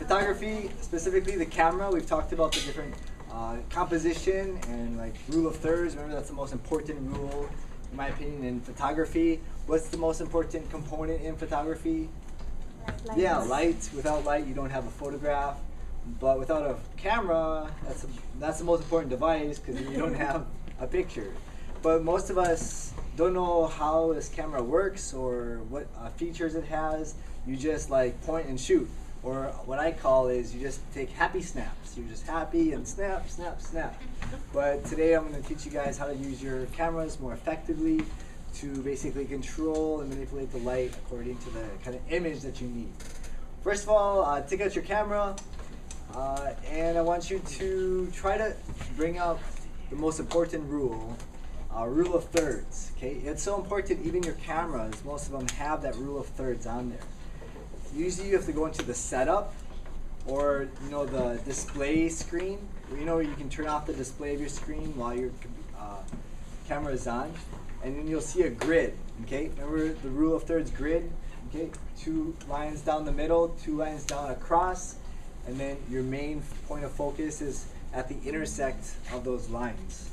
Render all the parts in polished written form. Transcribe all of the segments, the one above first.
photography, specifically the camera, we've talked about the different composition and like rule of thirds. Remember, that's the most important rule, in my opinion, in photography. What's the most important component in photography? Light. Yeah, light. Without light, you don't have a photograph. But without a camera, that's the most important device, because you don't have a picture. But most of us don't know how this camera works or what features it has. You just like point and shoot. Or what I call is you just take happy snaps. You're just happy and snap, snap, snap. But today I'm going to teach you guys how to use your cameras more effectively to basically control and manipulate the light according to the kind of image that you need. First of all, take out your camera and I want you to try to bring out the most important rule, rule of thirds. Okay, it's so important. Even your cameras, most of them have that rule of thirds on there. Usually you have to go into the setup or the display screen. Where you can turn off the display of your screen while your camera is on, and then you'll see a grid. Okay, remember the rule of thirds grid? Okay, 2 lines down the middle, 2 lines down across, and then your main point of focus is at the intersect of those lines.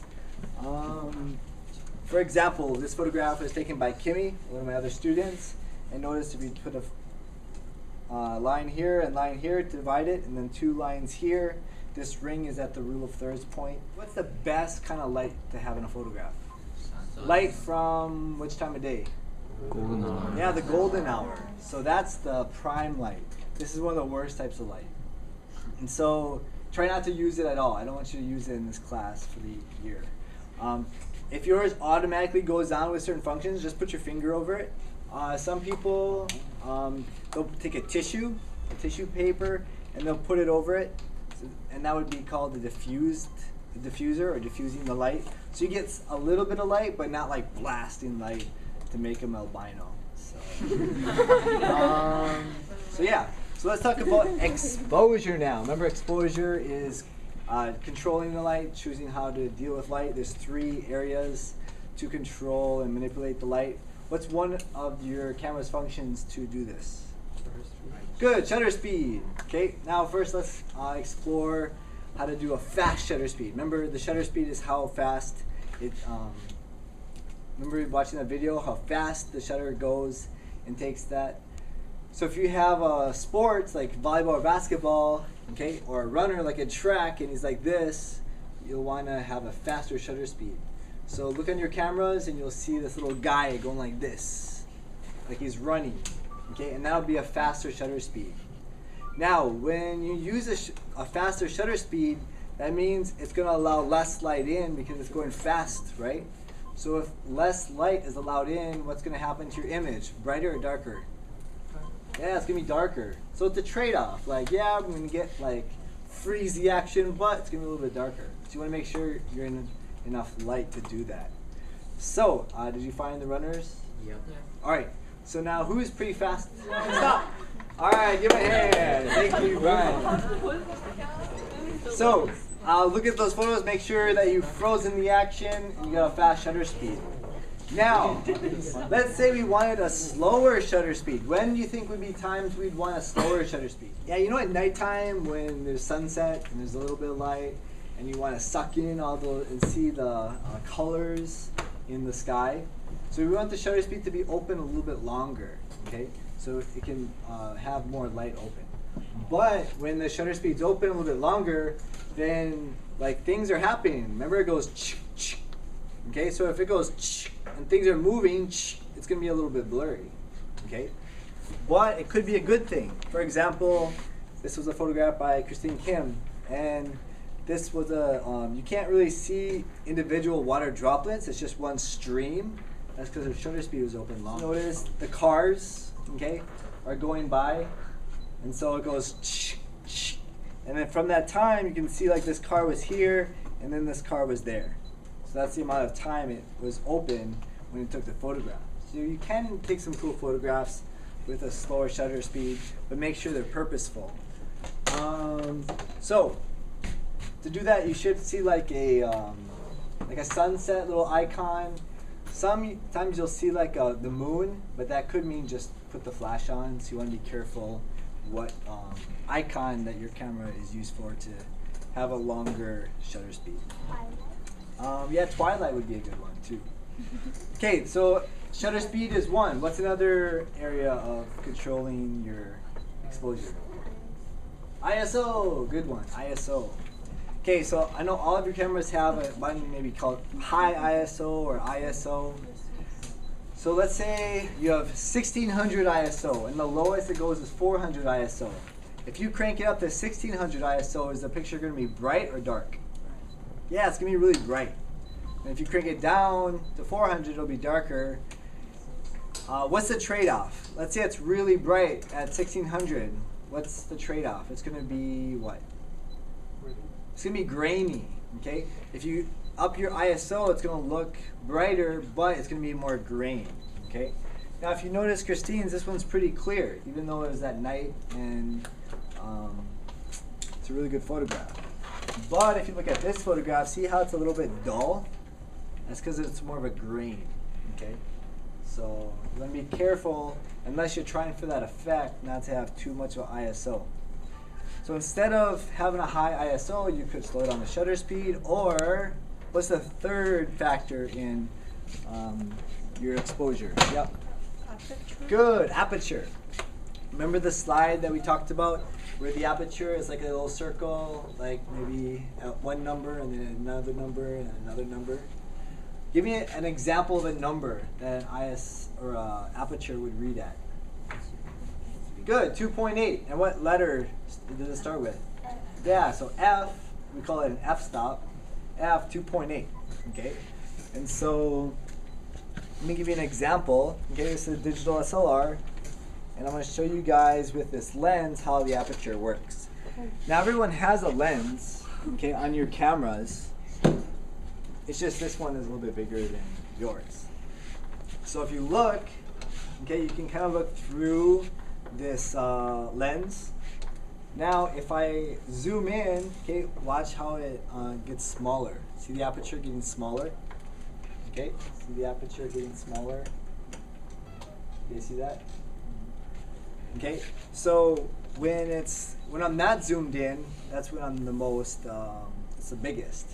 For example, this photograph was taken by Kimmy, one of my other students, and notice if we put a line here and line here to divide it, and then 2 lines here. This ring is at the rule of thirds point. What's the best kind of light to have in a photograph? Light from which time of day? Golden hour. Yeah, the golden hour. So that's the prime light. This is one of the worst types of light. And so try not to use it at all. I don't want you to use it in this class for the year. If yours automatically goes on with certain functions, just put your finger over it. Some people, they'll take a tissue paper, and they'll put it over it, and that would be called the diffuser or diffusing the light. So you get a little bit of light, but not like blasting light to make them albino. So yeah. So let's talk about exposure now. Remember, exposure is controlling the light, choosing how to deal with light. There's 3 areas to control and manipulate the light. What's one of your camera's functions to do this? Good, shutter speed. Okay, now first let's explore how to do a fast shutter speed. Remember, the shutter speed is how fast it, remember watching that video, how fast the shutter goes and takes that. So if you have a sports like volleyball or basketball, okay, or a runner like a track and he's like this, you'll want to have a faster shutter speed. So look on your cameras and you'll see this little guy going like this, like he's running, okay, and that'll be a faster shutter speed. Now, when you use a faster shutter speed, that means it's going to allow less light in because it's going fast, right? So if less light is allowed in, what's going to happen to your image? Brighter or darker? Yeah, it's going to be darker. So it's a trade-off. Like, yeah, I'm going to get like freezy action, but it's going to be a little bit darker. So you want to make sure you're in enough light to do that. So, did you find the runners? Yep. Yeah. All right. So now, who is pretty fast? Stop. All right, give a hand. Thank you, Brian. So, look at those photos. Make sure that you've frozen the action and you got a fast shutter speed. Now, let's say we wanted a slower shutter speed. When do you think would be times we'd want a slower shutter speed? Yeah, at nighttime when there's sunset and there's a little bit of light, and you want to suck in all the and see the colors in the sky. So we want the shutter speed to be open a little bit longer, okay? So it can have more light open. But when the shutter speed's open a little bit longer, then like things are happening. Remember, it goes ch-ch. Okay, so if it goes ch and things are moving, ch, it's going to be a little bit blurry, okay? But it could be a good thing. For example, this was a photograph by Christine Kim, and this was you can't really see individual water droplets. It's just one stream. That's because the shutter speed was open long. Notice the cars, okay, are going by, and so it goes ch, ch. And then from that time, you can see like this car was here, and then this car was there. So that's the amount of time it was open when you took the photograph. So you can take some cool photographs with a slower shutter speed, but make sure they're purposeful. So to do that, you should see like a sunset little icon. Sometimes you'll see like the moon, but that could mean just put the flash on, so you want to be careful what icon that your camera is used for to have a longer shutter speed. Yeah, twilight would be a good one too. Okay, so shutter speed is 1. What's another area of controlling your exposure? ISO, good one, ISO. Okay, so I know all of your cameras have a button maybe called high ISO or ISO. So let's say you have 1600 ISO and the lowest it goes is 400 ISO. If you crank it up to 1600 ISO, is the picture going to be bright or dark? Yeah, it's going to be really bright. And if you crank it down to 400, it'll be darker. What's the trade-off? Let's say it's really bright at 1600. What's the trade-off? It's going to be what? It's going to be grainy. Okay. If you up your ISO, it's going to look brighter, but it's going to be more grain. Okay. Now, if you notice Christine's, this one's pretty clear, even though it was at night, and it's a really good photograph. But if you look at this photograph, see how it's a little bit dull? That's because it's more of a grain. Okay. So you want to be careful, unless you're trying for that effect, not to have too much of an ISO. So instead of having a high ISO, you could slow down the shutter speed, or what's the third factor in your exposure? Yep. Aperture. Good, aperture. Remember the slide that we talked about where the aperture is like a little circle, like maybe at one number and then another number and another number? Give me an example of a number that an aperture would read at. Good, 2.8. And what letter does it start with? F. Yeah, so F, we call it an f-stop. F, 2.8. Okay? And so, let me give you an example. Okay, this is a digital SLR. And I'm going to show you guys with this lens how the aperture works. Now, everyone has a lens, okay, on your cameras. It's just this one is a little bit bigger than yours. So if you look, okay, you can kind of look through this lens. Now, if I zoom in, okay, watch how it gets smaller. See the aperture getting smaller? Okay, see the aperture getting smaller? You guys see that? Okay, so when I'm not zoomed in, that's when I'm the most, it's the biggest.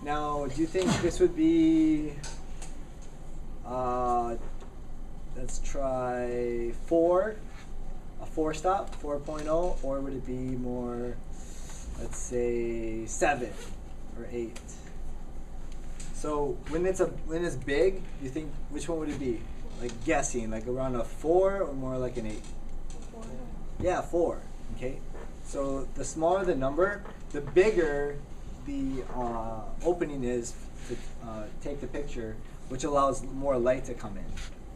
Now, do you think this would be, let's try 4, a 4-stop, 4.0, or would it be more, let's say 7 or 8? So when it's big, you think which one would it be? Like guessing, like around a 4 or more like an 8? 4. Yeah, 4. Okay. So the smaller the number, the bigger the opening is to take the picture, which allows more light to come in.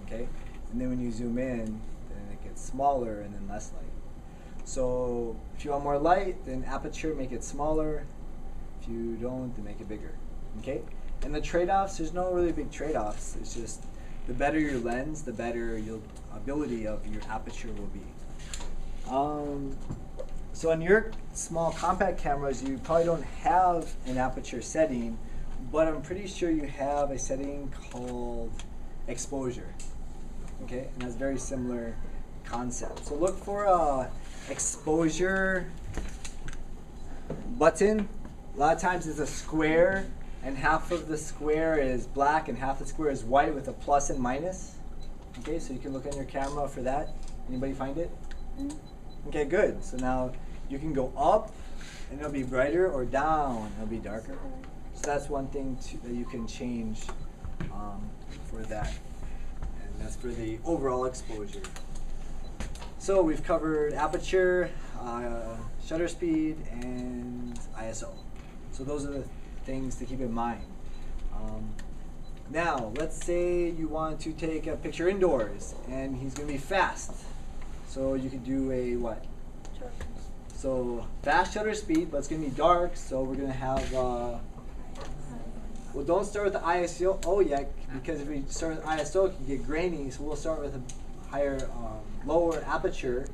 Okay. And then when you zoom in, then it gets smaller and then less light. So if you want more light, then aperture, make it smaller. If you don't, then make it bigger. Okay. And the trade-offs, there's no really big trade-offs. It's just the better your lens, the better your ability of your aperture will be. So on your small compact cameras, you probably don't have an aperture setting, but I'm pretty sure you have a setting called exposure. Okay, and that's a very similar concept. So look for a exposure button. A lot of times it's a square, and half of the square is black and half the square is white with a plus and minus. Okay, so you can look on your camera for that. Anybody find it? Okay, good. So now you can go up and it'll be brighter, or down, it'll be darker. So that's one thing that you can change for that. And that's for the overall exposure. So we've covered aperture, shutter speed, and ISO. So those are the things to keep in mind. Now, let's say you want to take a picture indoors and he's going to be fast. So you could do a what? So fast shutter speed, but it's going to be dark, so we're going to have, well, don't start with the ISO yet, because if we start with ISO, it can get grainy, so we'll start with a higher, lower aperture,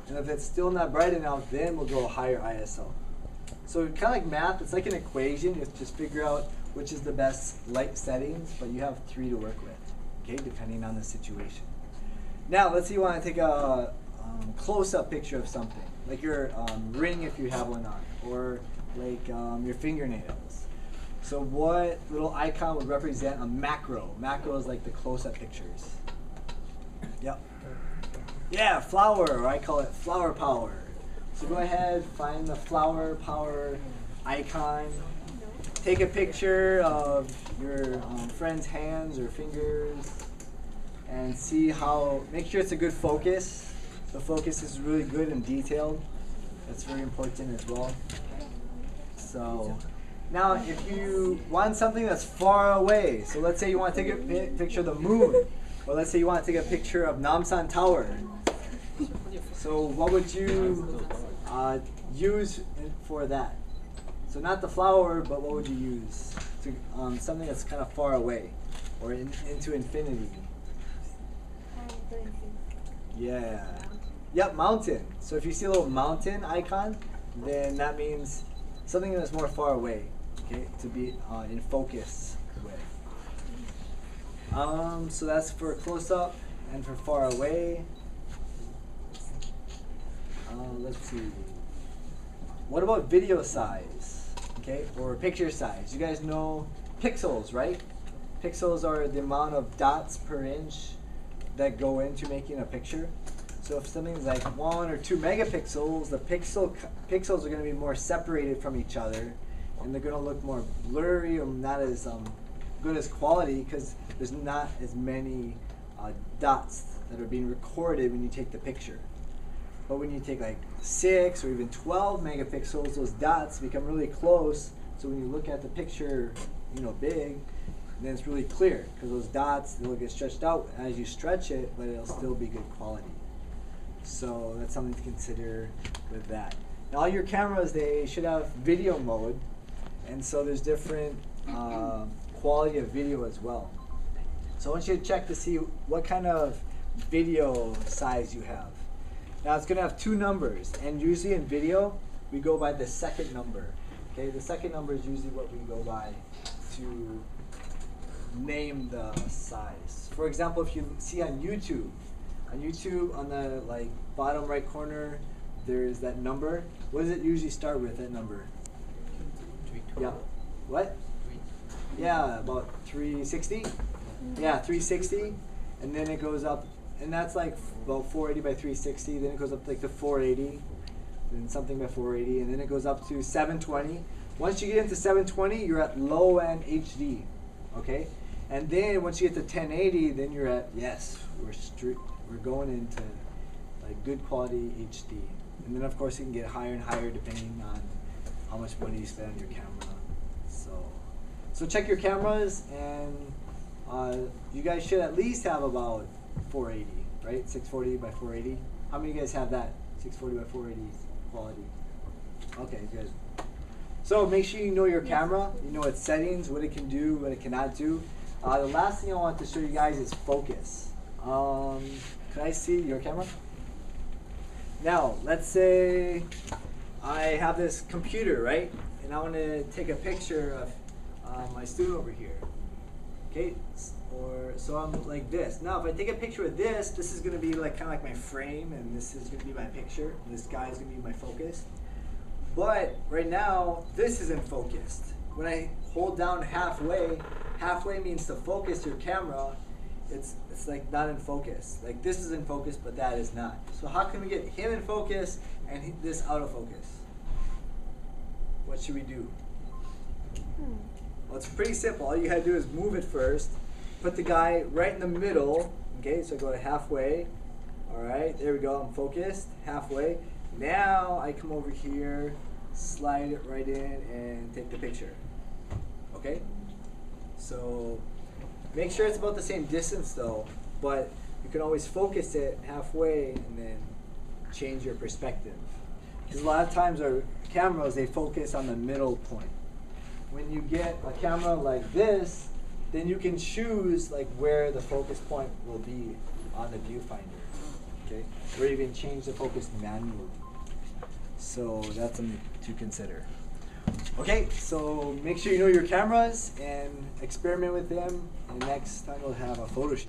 and if it's still not bright enough, then we'll go higher ISO. So kind of like math, it's like an equation. You have to just figure out which is the best light settings, but you have 3 to work with, okay, depending on the situation. Now, let's say you want to take a close-up picture of something, like your ring if you have one on, or like your fingernails. So what little icon would represent a macro? Macro is like the close-up pictures. Yep. Yeah, flower, or I call it flower power. So go ahead, find the flower power icon. Take a picture of your friend's hands or fingers and see how, make sure it's a good focus. The focus is really good and detailed. That's very important as well. So now if you want something that's far away, so let's say you want to take a picture of the moon, or let's say you want to take a picture of Namsan Tower. So what would you use for that? So not the flower, but what would you use? To, something that's kind of far away, or into infinity. Yeah. Yep, mountain. So if you see a little mountain icon, then that means something that's more far away, okay, to be in focus with. So that's for close up and for far away. Let's see. What about video size, okay, or picture size? You guys know pixels, right? Pixels are the amount of dots per inch that go into making a picture. So if something's like 1 or 2 megapixels, the pixels are going to be more separated from each other, and they're going to look more blurry or not as good as quality because there's not as many dots that are being recorded when you take the picture. But when you take like 6 or even 12 megapixels, those dots become really close. So when you look at the picture, you know, big, then it's really clear because those dots, they'll get stretched out as you stretch it, but it'll still be good quality. So that's something to consider with that. Now all your cameras, they should have video mode, and so there's different quality of video as well. So I want you to check to see what kind of video size you have. Now it's going to have 2 numbers, and usually in video we go by the second number. Okay, the second number is usually what we go by to name the size. For example, if you see on YouTube on the like bottom right corner, there's that number. What does it usually start with? That number? Yeah. What? Yeah, about 360. Yeah, 360, and then it goes up. And that's like about 480 by 360, then it goes up like to 480, then something by 480, and then it goes up to 720. Once you get into 720, you're at low end HD, okay? And then once you get to 1080, then you're at, yes, we're going into like good quality HD. And then of course you can get higher and higher depending on how much money you spend on your camera. So check your cameras, and you guys should at least have about 480, right? 640 by 480. How many of you guys have that? 640 by 480 quality. Okay, good. So make sure you know your camera, you know its settings, what it can do, what it cannot do. The last thing I want to show you guys is focus. Can I see your camera? Now, let's say I have this computer, right? And I want to take a picture of my student over here. Okay, so I'm like this. Now, if I take a picture of this, this is going to be like kind of like my frame, and this is going to be my picture. And this guy is going to be my focus. But right now, this isn't focused. When I hold down halfway, halfway means to focus your camera. It's like not in focus. Like this is in focus, but that is not. So how can we get him in focus and this out of focus? What should we do? Well, it's pretty simple. All you gotta do is move it first. Put the guy right in the middle. Okay, so I go to halfway. All right, there we go. I'm focused. Halfway. Now I come over here, slide it right in, and take the picture. Okay. So make sure it's about the same distance though, but you can always focus it halfway and then change your perspective. Because a lot of times our cameras, they focus on the middle point. When you get a camera like this, then you can choose like where the focus point will be on the viewfinder, okay? Or you can change the focus manually. So that's something to consider. Okay, so make sure you know your cameras and experiment with them, and next time we'll have a photo shoot.